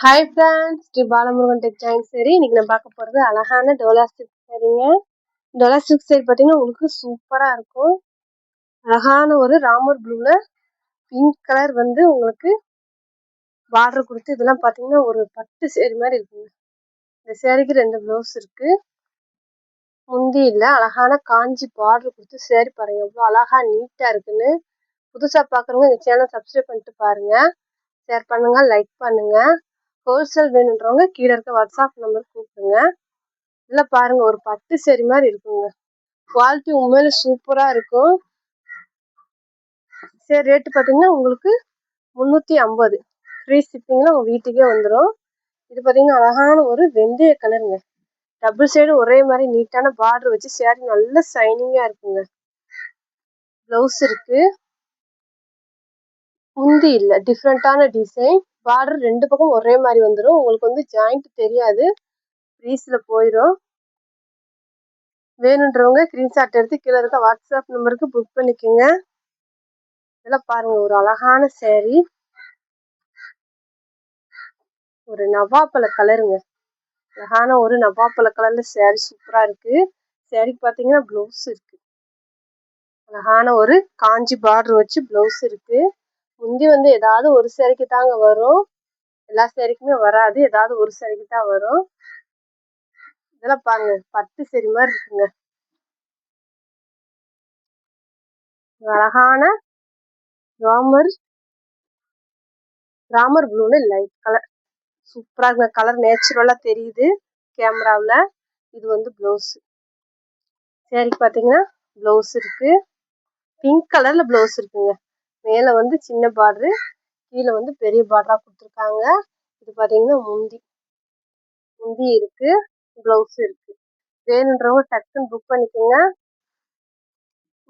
Hi friends, Sri Balamurugan textile சரி. இன்னைக்கு நான் பார்க்க போகிறது அழகான டோலா சில்க் சரிங்க. டோலா சில்க் சரி பார்த்தீங்கன்னா உங்களுக்கு சூப்பராக இருக்கும். அழகான ஒரு ராமர் ப்ளூவில் பிங்க் கலர் வந்து உங்களுக்கு பார்டர் கொடுத்து இதெல்லாம் பார்த்தீங்கன்னா ஒரு பட்டு சேரி மாதிரி இருக்குங்க. இந்த சேரீக்கு 2 ப்ளவுஸ் இருக்குது. முந்தி இல்லை, அழகான காஞ்சி பார்டர் கொடுத்து சேரீ பாருங்கள் எவ்வளோ அழகாக நீட்டாக இருக்குன்னு. புதுசாக பார்க்குறவங்க இந்த சேனல் சப்ஸ்கிரைப் பண்ணிட்டு பாருங்கள், ஷேர் பண்ணுங்கள், லைக் பண்ணுங்கள். ஹோல்சேல் வேணுன்றவங்க கீழே இருக்க வாட்ஸ்அப் நம்பர் கூப்பிடுங்க. இதில் பாருங்க ஒரு பட்டு சேரி மாதிரி இருக்குங்க. குவாலிட்டி உண்மையில சூப்பராக இருக்கும். சரி, ரேட்டு பார்த்தீங்கன்னா உங்களுக்கு 350. ஃப்ரீ ஷிப்பிங்கில் உங்கள் வீட்டுக்கே வந்துடும். இது பார்த்தீங்கன்னா அழகான ஒரு வெந்தய கலருங்க. டபுள் சைடு ஒரே மாதிரி நீட்டான பார்டர் வச்சு சேரீ நல்ல ஷைனிங்காக இருக்குங்க. ப்ளவுஸ் இருக்குது. முந்தி இல்லை, டிஃப்ரெண்ட்டான டிசைன். பார்டர் 2 பக்கம் ஒரே மாதிரி வந்துடும். உங்களுக்கு வந்து ஜாயிண்ட் தெரியாது, ப்ரீஸில் போயிடும். வேணுன்றவங்க ஸ்க்ரீன்ஷாட் எடுத்து கீழே இருக்க வாட்ஸ்அப் நம்பருக்கு புக் பண்ணிக்கோங்க. இதெல்லாம் பாருங்க ஒரு அழகான சேரீ, ஒரு நவாப்பழ கலருங்க. அழகான ஒரு நவாப்பழ கலர்ல சேரீ சூப்பரா இருக்கு. சேரீக்கு பார்த்தீங்கன்னா ப்ளவுஸ் இருக்கு. அழகான ஒரு காஞ்சி பார்டர் வச்சு ப்ளவுஸ் இருக்கு. முந்தி வந்து ஏதாவது ஒரு சேரீக்கு தாங்க வரும், எல்லா சேரீக்குமே வராது, ஏதாவது ஒரு சேரீக்கு தான் வரும். இதெல்லாம் பாருங்க பட்டு சேரீ மாதிரி இருக்குங்க. அழகான ராமர் ப்ளூல லைட் கலர் சூப்பரா இருக்கு. கலர் நேச்சுரலா தெரியுது கேமராவில். இது வந்து ப்ளவுஸ். சேரீக்கு பார்த்தீங்கன்னா ப்ளவுஸ் இருக்கு. பிங்க் கலர்ல ப்ளவுஸ் இருக்குங்க. மேலே வந்து சின்ன பார்டரு, கீழே வந்து பெரிய பார்டரா கொடுத்துருக்காங்க. இது பார்த்தீங்கன்னா முந்தி இருக்கு, ப்ளவுஸ் இருக்கு. வேணுன்றவங்க டக்குன்னு புக் பண்ணிக்கோங்க.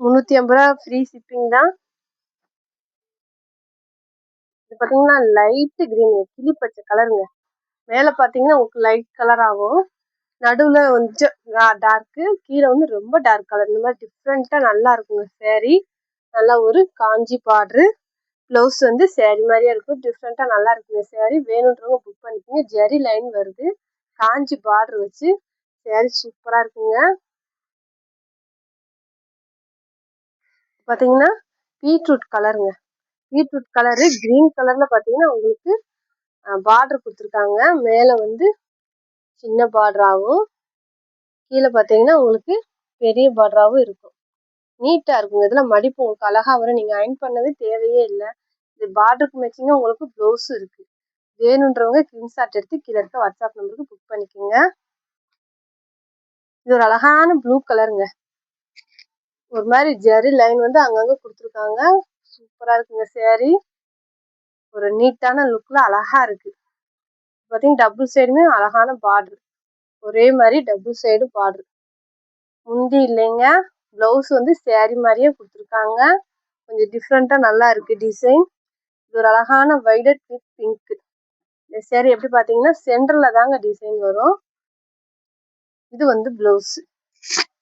350 ரூபா, ஃப்ரீ ஷிப்பிங் தான். இது பார்த்தீங்கன்னா லைட்டு கிரீன், கிளி பச்சை கலருங்க. மேலே பார்த்தீங்கன்னா உங்களுக்கு லைட் கலர் ஆகும், நடுவில் கொஞ்சம் டார்க்கு, கீழே வந்து ரொம்ப டார்க் கலர். இந்த மாதிரி டிஃப்ரெண்ட்டாக நல்லா இருக்குங்க சேரீ. நல்லா ஒரு காஞ்சி பார்டரு, ப்ளவுஸ் வந்து சேரீ மாதிரியே இருக்கும். டிஃப்ரெண்ட்டாக நல்லா இருக்குங்க சேரீ. வேணுன்றவங்க புக் பண்ணிக்கோங்க. ஜெரி லைன் வருது, காஞ்சி பார்டர் வச்சு சேரீ சூப்பராக இருக்குங்க. பார்த்தீங்கன்னா பீட்ரூட் கலருங்க. பீட்ரூட் கலரு க்ரீன் கலரில் பார்த்தீங்கன்னா உங்களுக்கு பார்டர் கொடுத்துருக்காங்க. மேலே வந்து சின்ன பார்டராகவும், கீழே பார்த்தீங்கன்னா உங்களுக்கு பெரிய பார்டராகவும் இருக்கும். நீட்டாக இருக்குங்க. இதில் மடிப்பு உங்களுக்கு அழகாக வரும். நீங்கள் அயன் பண்ணவே தேவையே இல்லை. இது பார்டருக்கு மேட்சிங்காக உங்களுக்கு ப்ளவுஸ் இருக்குது. வேணுன்றவங்க ஸ்க்ரீன்ஷாட் எடுத்து கீழே இருக்க வாட்ஸ்அப் நம்பருக்கு புக் பண்ணிக்கோங்க. இது ஒரு அழகான ப்ளூ கலருங்க. ஒரு மாதிரி ஜெரி லைன் வந்து அங்கங்கே கொடுத்துருக்காங்க. சூப்பராக இருக்குங்க சேரீ. ஒரு நீட்டான லுக்கில் அழகாக இருக்குது. பார்த்தீங்கன்னா டபுள் சைடுமே அழகான பார்டர், ஒரே மாதிரி டபுள் சைடு பார்டர். முந்தி இல்லைங்க, ப்ளவுஸ் வந்து சேரீ மாதிரியே கொடுத்துருக்காங்க. கொஞ்சம் டிஃப்ரெண்ட்டாக நல்லா இருக்குது டிசைன். இது ஒரு அழகான வைலட் வித் பிங்க். இந்த சேரீ எப்படி பார்த்தீங்கன்னா சென்டரில் தாங்க டிசைன் வரும். இது வந்து ப்ளவுஸ்.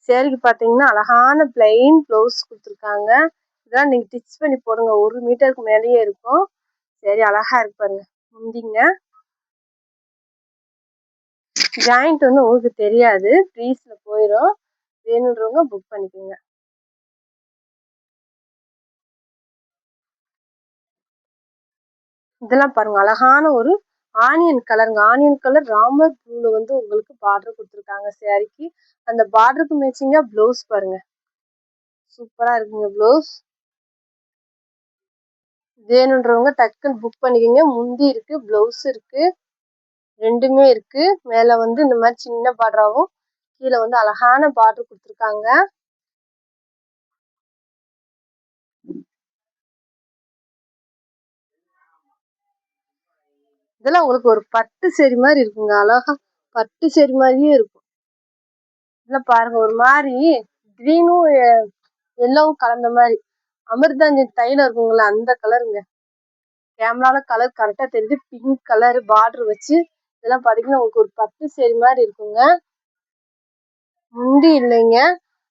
சேரீக்கு பார்த்தீங்கன்னா அழகான பிளைன் ப்ளவுஸ் கொடுத்துருக்காங்க. இதெல்லாம் நீங்கள் ஸ்டிச் பண்ணி போடுங்க, 1 மீட்டருக்கு மேலேயே இருக்கும். சரி, அழகாக இருக்கு பாருங்க. முந்திங்க ஜாயிண்ட் வந்து உங்களுக்கு தெரியாது, ப்ரீஸில் போயிடும். வேணுன்றவங்க புக் பண்ணிக்கோங்க. இதெல்லாம் பாருங்க அழகான ஒரு ஆனியன் கலருங்க. ஆனியன் கலர் ராமர் ப்ளூல வந்து உங்களுக்கு பார்டர் கொடுத்துருக்காங்க சேரீக்கு. அந்த பார்டருக்கு மேட்சிங்கா ப்ளவுஸ் பாருங்க, சூப்பரா இருக்குங்க ப்ளவுஸ். வேணுன்றவங்க டக்குன்னு புக் பண்ணிக்கோங்க. முந்தி இருக்கு, ப்ளவுஸ் இருக்கு, ரெண்டுமே இருக்கு. மேலே வந்து இந்த மாதிரி சின்ன பார்டராகவும், கீழே வந்து அழகான பார்டர் கொடுத்துருக்காங்க. இதெல்லாம் உங்களுக்கு ஒரு பட்டு சேரி மாதிரி இருக்குங்க. அழகா பட்டு சேரி மாதிரியே இருக்கும். இதெல்லாம் பாருங்க ஒரு மாதிரி கிரீனும் எல்லோவும் கலந்த மாதிரி அமிர்தாஞ்சன் தைலம் இருக்குங்களா, அந்த கலருங்க. கேமரால கலர் கரெக்டாக தெரியுது. பிங்க் கலர் பார்டர் வச்சு இதெல்லாம் பார்த்தீங்கன்னா உங்களுக்கு ஒரு பட்டு சேரி மாதிரி இருக்குங்க. முந்தி இல்லைங்க,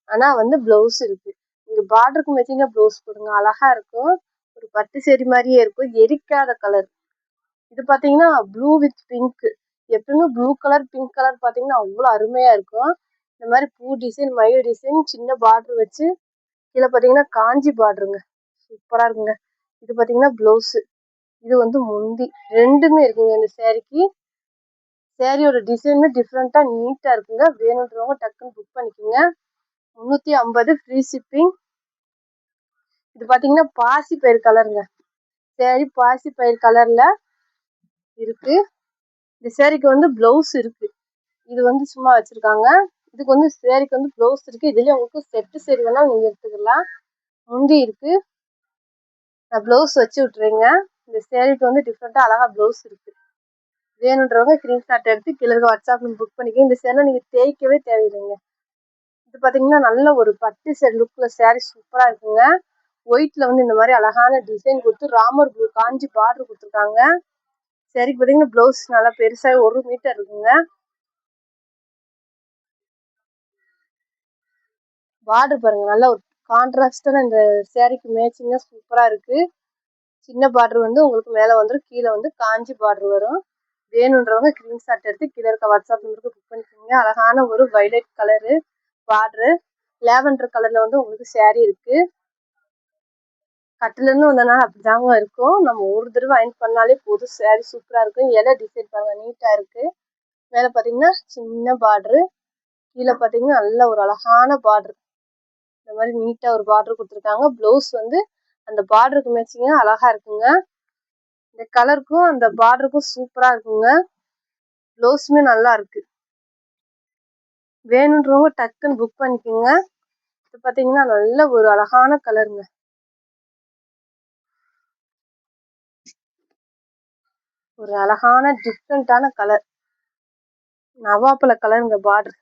ஆனால் வந்து ப்ளவுஸ் இருக்கு. நீங்கள் பார்டருக்கு மேட்சிங்காக ப்ளவுஸ் போடுங்க, அழகா இருக்கும். ஒரு பட்டு சேரி மாதிரியே இருக்கும். எரிக்காத கலர். இது பார்த்தீங்கன்னா ப்ளூ வித் பிங்க். எப்பவுமே ப்ளூ கலர் பிங்க் கலர் பார்த்தீங்கன்னா அவ்வளோ அருமையா இருக்கும். இந்த மாதிரி பூ டிசைன் மயில் டிசைன் சின்ன பார்டர் வச்சு கீழே பார்த்தீங்கன்னா காஞ்சி பார்டருங்க. சூப்பராக இருக்குங்க. இது பார்த்தீங்கன்னா ப்ளவுஸு, இது வந்து முந்தி, ரெண்டுமே இருக்குங்க இந்த சேரீக்கு. சேரீயோட டிசைனுமே டிஃப்ரெண்ட்டாக நீட்டாக இருக்குங்க. வேணுன்றவங்க டக்குன்னு புக் பண்ணிக்கோங்க. 350 ஃப்ரீ ஷிப்பிங். இது பார்த்தீங்கன்னா பாசி பயிர் கலருங்க. சேரீ பாசி பயிர் கலரில் இருக்கு. இந்த சேரீக்கு வந்து ப்ளவுஸ் இருக்கு. இது வந்து சும்மா வச்சுருக்காங்க. இதுக்கு வந்து சேரீக்கு வந்து ப்ளவுஸ் இருக்குது. இதுலேயே உங்களுக்கு செட்டு சேரீ வேணால் நீங்கள் எடுத்துக்கலாம். முந்தி இருக்குது. நான் ப்ளவுஸ் வச்சு விட்றேங்க. இந்த சேரீக்கு வந்து டிஃப்ரெண்ட்டாக அழகாக ப்ளவுஸ் இருக்குது. வேணுன்றவங்க ஸ்க்ரீன்ஷாட் எடுத்து கீழே வாட்ஸ்அப் புக் பண்ணிக்க. இந்த சேரீ நீங்கள் தேய்க்கவே தேவையில்லைங்க. இது பார்த்தீங்கன்னா நல்ல ஒரு பட்டு சேரீ லுக்கில் சேரீ சூப்பராக இருக்குங்க. ஒயிட்டில் வந்து இந்த மாதிரி அழகான டிசைன் கொடுத்து ராமர் ப்ளூ காஞ்சி பார்டர் கொடுத்துருக்காங்க. சேரீக்கு பார்த்தீங்கன்னா ப்ளவுஸ் நல்லா பெருசாக 1 மீட்டர் இருக்குங்க. பார்டர் பாருங்க, நல்ல ஒரு கான்ட்ராஸ்டான இந்த சேரீக்கு மேட்சிங்காக சூப்பராக இருக்குது. சின்ன பார்டர் வந்து உங்களுக்கு மேலே வந்துடும், கீழே வந்து காஞ்சி பார்டர் வரும். வேணுன்றவங்க ஸ்க்ரீன்ஷாட் எடுத்து கீழே இருக்க வாட்ஸ்அப் நம்பருக்கு புக் பண்ணிக்கோங்க. அழகான ஒரு வைலட் கலரு பார்டரு, லேவண்டர் கலரில் வந்து உங்களுக்கு சேரீ இருக்குது. கட்டிலேருந்து வந்தனால அப்படி தாங்க இருக்கும். நம்ம ஒரு தடவை அயன் பண்ணாலே போதும், சேரீ சூப்பராக இருக்கும். இலை டிசைன் பாருங்கள், நீட்டாக இருக்குது. மேலே பார்த்தீங்கன்னா சின்ன பார்டரு, கீழே பார்த்தீங்கன்னா நல்ல ஒரு அழகான பார்டர். இந்த மாதிரி நீட்டாக ஒரு பார்டர் கொடுத்துருக்காங்க. ப்ளவுஸ் வந்து அந்த பார்டருக்கு மேட்சிங்காக அழகாக இருக்குங்க. இந்த கலருக்கும் அந்த பார்டருக்கும் சூப்பராக இருக்குங்க. ப்ளவுஸுமே நல்லா இருக்குது. வேணுன்றவங்க டக்குன்னு புக் பண்ணிக்கோங்க. இது பார்த்தீங்கன்னா நல்ல ஒரு அழகான கலருங்க. ஒரு அழகான டிஃப்ரெண்ட்டான கலர், நவாப்பழ கலருங்க பார்டர்.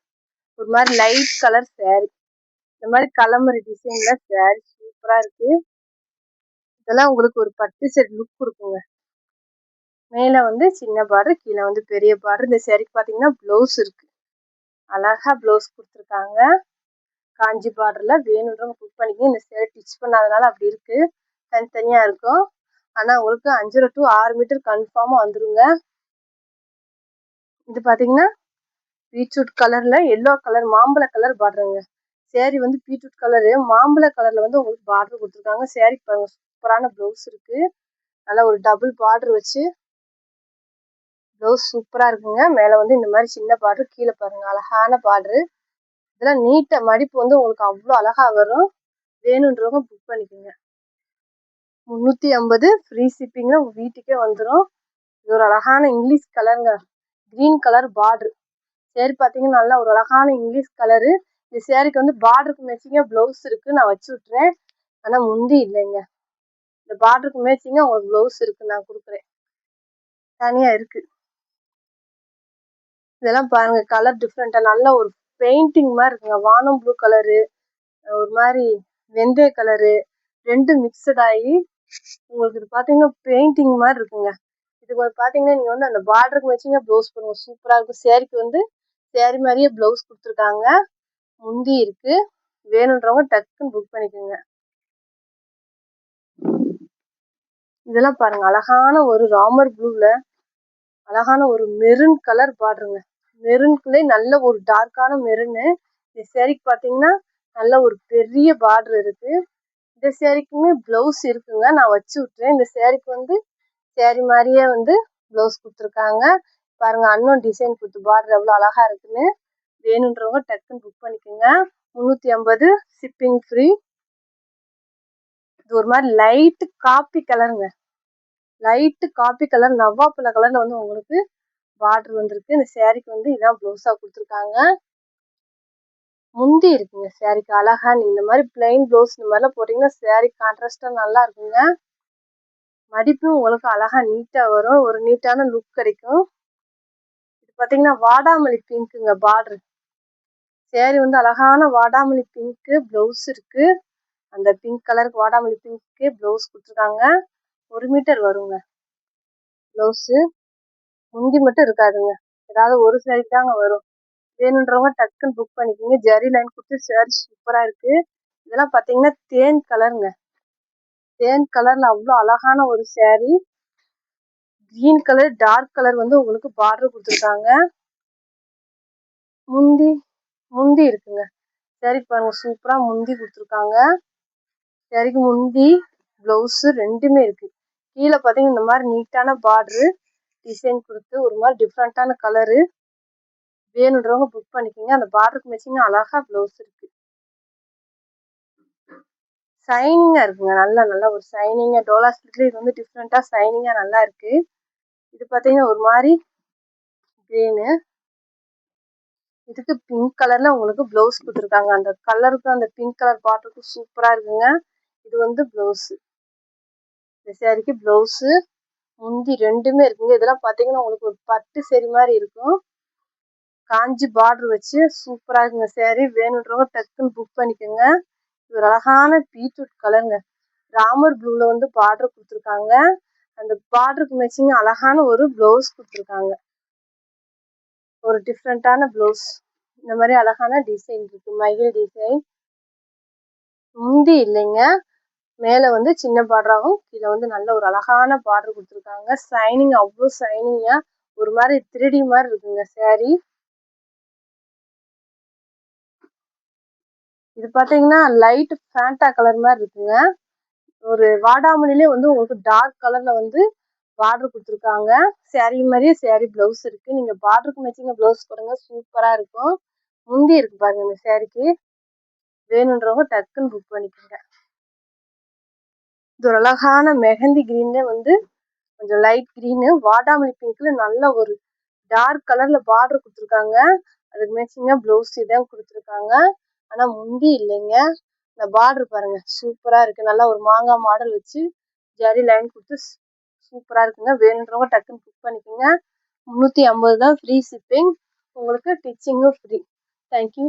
ஒரு மாதிரி லைட் கலர் சேரீ. இந்த மாதிரி கலம்பரி டிசைன்ல சேரீ சூப்பராக இருக்குது. இதெல்லாம் உங்களுக்கு ஒரு பட்டு செட் லுக் கொடுக்குங்க. மேலே வந்து சின்ன பார்டர், கீழே வந்து பெரிய பார்டர். இந்த சேரீக்கு பார்த்தீங்கன்னா ப்ளவுஸ் இருக்குது. அழகாக ப்ளவுஸ் கொடுத்துருக்காங்க காஞ்சி பார்டரில். வேணுன்றவங்க புக் பண்ணிக்கங்க. இந்த சேரீ ஸ்டிச் பண்ணாதனால அப்படி இருக்குது, தனித்தனியாக இருக்கும். ஆனால் உங்களுக்கு 5 to 6 மீட்டர் கன்ஃபார்மாக வந்துடுங்க. இது பார்த்தீங்கன்னா பீட்ரூட் கலரில் எல்லோ கலர் மாம்பழ கலர் பார்டருங்க. சேரீ வந்து பீட்ரூட் கலரு மாம்பழ கலரில் வந்து உங்களுக்கு பார்டர் கொடுத்துருக்காங்க. சேரீக்கு பாருங்க சூப்பரான ப்ளவுஸ் இருக்குது. நல்லா ஒரு டபுள் பார்டர் வச்சு ப்ளவுஸ் சூப்பராக இருக்குங்க. மேலே வந்து இந்த மாதிரி சின்ன பார்டர், கீழே பாருங்கள் அழகான பார்டரு. இதெல்லாம் நீட்டாக மடிப்பு வந்து உங்களுக்கு அவ்வளோ அழகாக வரும். வேணுன்றவங்க புக் பண்ணிக்கோங்க. 350 ஃப்ரீ ஷிப்பிங்கில் உங்கள் வீட்டுக்கே வந்துடும். இது ஒரு அழகான இங்கிலீஷ் கலருங்க, க்ரீன் கலர் பார்டரு. சேரீ பார்த்தீங்கன்னா நல்லா ஒரு அழகான இங்கிலீஷ் கலரு. இந்த சேரீக்கு வந்து பார்டருக்கு மேட்சிங்காக ப்ளவுஸ் இருக்குது. நான் வச்சு விட்றேன். ஆனால் முந்தி இல்லைங்க. இந்த பார்டருக்கு மேட்சிங்காக உங்களுக்கு ப்ளவுஸ் இருக்குது, நான் கொடுக்குறேன், தனியாக இருக்குது. இதெல்லாம் பாருங்கள் கலர் டிஃப்ரெண்ட்டாக நல்ல ஒரு பெயிண்டிங் மாதிரி இருக்குங்க. வானம் ப்ளூ கலரு, ஒரு மாதிரி வெந்தய கலரு, ரெண்டு மிக்சட் ஆகி உங்களுக்கு இது பார்த்தீங்கன்னா பெயிண்டிங் மாதிரி இருக்குங்க. இதுக்கு வந்து பார்த்தீங்கன்னா நீங்கள் வந்து அந்த பார்டருக்கு மேட்சிங்காக ப்ளவுஸ் பண்ணுங்க, சூப்பராக இருக்கும். சேரீக்கு வந்து சேரீ மாதிரியே ப்ளவுஸ் கொடுத்துருக்காங்க. முந்தி இருக்குது. வேணுன்றவங்க டக்குன்னு புக் பண்ணிக்கோங்க. இதெல்லாம் பாருங்கள் அழகான ஒரு ராமர் ப்ளூவில் அழகான ஒரு மெரூன் கலர் பார்டருங்க. மெரூனுக்குள்ளே நல்ல ஒரு டார்க்கான மெரூனு. இந்த சேரீக்கு பார்த்தீங்கன்னா நல்ல ஒரு பெரிய பார்டர் இருக்குது. இந்த சேரீக்குமே ப்ளவுஸ் இருக்குங்க, நான் வச்சு விட்றேன். இந்த சேரீக்கு வந்து சேரீ மாதிரியே வந்து ப்ளவுஸ் கொடுத்துருக்காங்க. பாருங்கள் அன்னோன் டிசைன் கொடுத்து பார்டர் எவ்வளோ அழகாக இருக்குன்னு. வேணுன்றவங்க டக்குன்னு புக் பண்ணிக்கோங்க. 350 ஷிப்பிங் ஃப்ரீ. இது ஒரு மாதிரி லைட்டு காப்பி கலருங்க, லைட்டு காப்பி கலர் நவாப்பழ கலரில் வந்து உங்களுக்கு பார்டர் வந்திருக்கு. இந்த சேரீக்கு வந்து இதான் ப்ளவுஸாக கொடுத்துருக்காங்க. முந்தி இருக்குங்க சேரீக்கு அழகாக. நீங்கள் இந்த மாதிரி பிளைன் ப்ளவுஸ் இந்த மாதிரிலாம் போட்டிங்கன்னா சேரீ கான்ட்ராஸ்டாக நல்லா இருக்குங்க. மடிப்பும் உங்களுக்கு அழகாக நீட்டாக வரும், ஒரு நீட்டான லுக் கிடைக்கும். இது பார்த்தீங்கன்னா வாடாமல்லி பிங்க்குங்க பார்டரு. சேரீ வந்து அழகான வாடாமல்லி பிங்க்கு, ப்ளவுஸ் இருக்குது. அந்த பிங்க் கலருக்கு வாடாமல்லி பிங்க்கு ப்ளவுஸ் கொடுத்துருக்காங்க. 1 மீட்டர் வருங்க ப்ளவுஸு. முந்தி மட்டும் இருக்காதுங்க, ஏதாவது ஒரு சேரீக்கு தாங்க வரும். வேணுன்றவங்க டக்குன்னு புக் பண்ணிக்கோங்க. ஜரி லைன் கொடுத்து சேரீ சூப்பராக இருக்குது. இதெல்லாம் பார்த்தீங்கன்னா தேன் கலருங்க. தேன் கலரில் அவ்வளோ அழகான ஒரு sari. Green colour dark colour வந்து உங்களுக்கு பார்டர் கொடுத்துருக்காங்க. முந்தி இருக்குங்க. சாரி பாருங்க, சூப்பரா முந்தி கொடுத்துருக்காங்க. சாரிக்கு முந்தி பிளவுஸ் ரெண்டுமே இருக்கு. கீழே பார்த்தீங்கன்னா இந்த மாதிரி நீட்டான பார்டரு டிசைன் கொடுத்து ஒரு மாதிரி டிஃப்ரெண்டான கலரு. வேணுன்றவங்க புக் பண்ணிக்கோங்க. அந்த பார்டருக்கு மேட்சிங்க அழகா பிளவுஸ் இருக்கு. சைனிங்கா இருக்குங்க. நல்லா ஒரு சைனிங்கா டோலா சில்க்ல இது வந்து டிஃப்ரெண்டா சைனிங்கா நல்லா இருக்கு. இது பார்த்தீங்கன்னா ஒரு மாதிரி கிரீனு. இதுக்கு பிங்க் கலர்ல உங்களுக்கு பிளவுஸ் கொடுத்துருக்காங்க. அந்த கலருக்கு அந்த பிங்க் கலர் பார்டருக்கு சூப்பரா இருக்குங்க. இது வந்து பிளவுஸ். இந்த சாரிக்கு பிளவுஸ் முந்தி ரெண்டுமே இருக்குங்க. இதெல்லாம் பார்த்தீங்கன்னா உங்களுக்கு ஒரு பட்டு சேரி மாதிரி இருக்கும். காஞ்சி பார்டர் வச்சு சூப்பரா இருக்குங்க சாரி. வேணுன்றவங்க டக்குன்னு புக் பண்ணிக்கோங்க. இது ஒரு அழகான பீட்ரூட் கலருங்க. ராமர் ப்ளூல வந்து பார்டர் கொடுத்துருக்காங்க. அந்த பார்டருக்கு மேட்சிங் அழகான ஒரு பிளவுஸ் கொடுத்துருக்காங்க. ஒரு டிஃப்ரெண்டான பிளவுஸ். இந்த மாதிரி அழகான டிசைன் இருக்கு, மயில் டிசைன். முந்தி இல்லைங்க, மேலே வந்து சின்ன பார்டராகவும் கீழே வந்து நல்ல ஒரு அழகான பார்டர் கொடுத்துருக்காங்க. சைனிங் அவ்வளோ சைனிங்கா ஒரு மாதிரி 3D மாதிரி இருக்குங்க சாரி. இது பார்த்தீங்கன்னா லைட் ஃபேண்டா கலர் மாதிரி இருக்குங்க. ஒரு வாடாமணிலே வந்து உங்களுக்கு டார்க் கலர்ல வந்து பார்டர் கொடுத்துருக்காங்க. சாரி மாதிரியே சாரி பிளவுஸ் இருக்கு. நீங்க பார்டருக்கு மேட்சிங்க பிளவுஸ் போடுங்க, சூப்பரா இருக்கும். முந்தி இருக்கு பாருங்க இந்த சாரிக்கு. வேணுன்றவங்க டக்குன்னு புக் பண்ணிக்கோங்க. இது ஒரு அழகான மெஹந்தி கிரீன்ல வந்து கொஞ்சம் லைட் கிரீனு, வாடாமல்லி பிங்க்ல நல்ல ஒரு டார்க் கலர்ல பார்டர் கொடுத்துருக்காங்க. அதுக்கு மேட்சிங்கா பிளவுஸ் இதான் கொடுத்துருக்காங்க. ஆனா முந்தி இல்லைங்க. இந்த பார்டர் பாருங்க சூப்பரா இருக்கு. நல்லா ஒரு மாங்காய் மாடல் வச்சு ஜரி லைன் கொடுத்து சூப்பரா இருக்குங்க. வேணுன்றவங்க டக்குன்னு புக் பண்ணிக்கோங்க. 350 தான் ஃப்ரீ ஷிப்பிங். உங்களுக்கு டிச்சிங்கும் ஃப்ரீ. தேங்க்யூ.